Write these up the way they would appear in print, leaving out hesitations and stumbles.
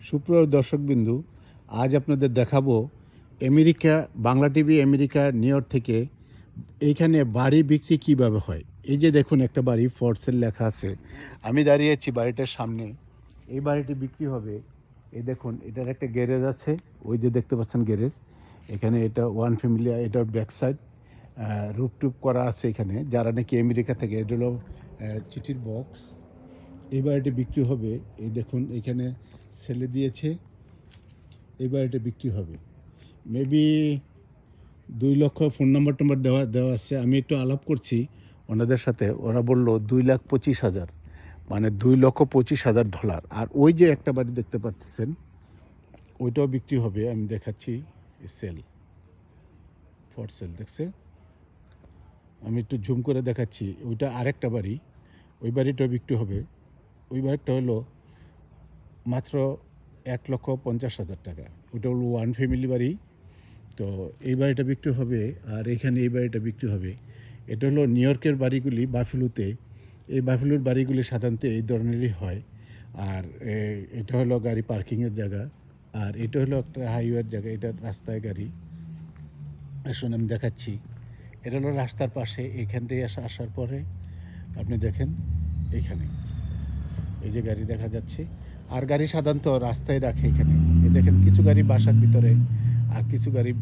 সুপ্রিয় দর্শকবিন্দু, আজ আপনাদের দেখাবো America Bangla TV America New York থেকে এইখানে বাড়ি বিক্রি কিভাবে হয়। এই যে দেখুন একটা বাড়ি ফর সেল লেখা আছে, আমি দাঁড়িয়ে আছি বাড়িটার সামনে। এই বাড়িটি বিক্রি হবে। এই দেখুন এটার একটা গ্যারেজ আছে, ওই যে দেখতে পাচ্ছেন গ্যারেজ। এখানে এটা ওয়ান ফ্যামিলি, এটার ব্যাক সাইড রুপ টুপ করা আছে। এখানে যারা নাকি আমেরিকা থেকে, এটা হলো চিঠির বক্স। এই বাড়িটি বিক্রি হবে। এই দেখুন এখানে ছেলে দিয়েছে। এই বাড়িটা বিক্রি হবে মেবি 2 লক্ষ। ফোন নাম্বার টাম্বার দেওয়া আছে। আমি একটু আলাপ করছি ওনাদের সাথে। ওরা বললো 2,25,000, মানে $2,25,000। আর ওই যে একটা বাড়ি দেখতে পাচ্ছেন, ওইটাও বিক্রি হবে। আমি দেখাচ্ছি, সেল, ফর সেল দেখছে। আমি একটু জুম করে দেখাচ্ছি। ওইটা আরেকটা বাড়ি, ওই বাড়িটাও বিক্রি হবে। ওই বাড়িটা হলো মাত্র 1,50,000 টাকা। ওটা হলো ওয়ান ফ্যামিলি বাড়ি। তো এই বাড়িটা বিক্রি হবে। আর এখানে এই বাড়িটা বিক্রি হবে। এটা হলো নিউ ইয়র্কের বাড়িগুলি, বাফেলোতে। এই বাফেলোর বাড়িগুলি সাধারণত এই ধরনেরই হয়। আর এটা হলো গাড়ি পার্কিংয়ের জায়গা। আর এটা হলো একটা হাইওয়ের জায়গা, এটা রাস্তায় গাড়ি। আসুন আমি দেখাচ্ছি। এটা হলো রাস্তার পাশে। এখান থেকে আসার পরে আপনি দেখেন এইখানে এই যে গাড়ি দেখা যাচ্ছে। আর গাড়ি সাধারণত রাস্তায় রাখে এখানে। এই দেখেন কিছু গাড়ি বাসার ভিতরে, আর কিছু গাড়ি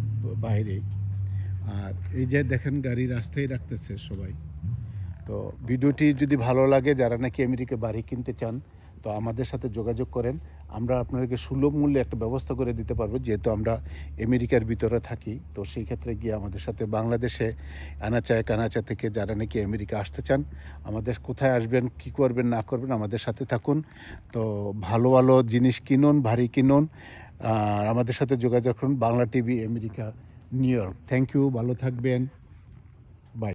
বাইরে। আর এই যে দেখেন গাড়ি রাস্তায় রাখতেছে সবাই। তো ভিডিওটি যদি ভালো লাগে, যারা নাকি আমেরিকা বাড়ি কিনতে চান, তো আমাদের সাথে যোগাযোগ করেন। আমরা আপনাদেরকে সুলভ মূল্যে একটা ব্যবস্থা করে দিতে পারবো, যেহেতু আমরা আমেরিকার ভিতরে থাকি। তো সেই ক্ষেত্রে গিয়ে আমাদের সাথে বাংলাদেশে আনাচায় কানাচা থেকে যারা নাকি আমেরিকা আসতে চান, আমাদের কোথায় আসবেন, কি করবেন না করবেন, আমাদের সাথে থাকুন। তো ভালো ভালো জিনিস কিনুন, ভারী কিনুন। আর আমাদের সাথে যোগাযোগ করুন। Bangla TV America New York. Thank you, ভালো থাকবেন।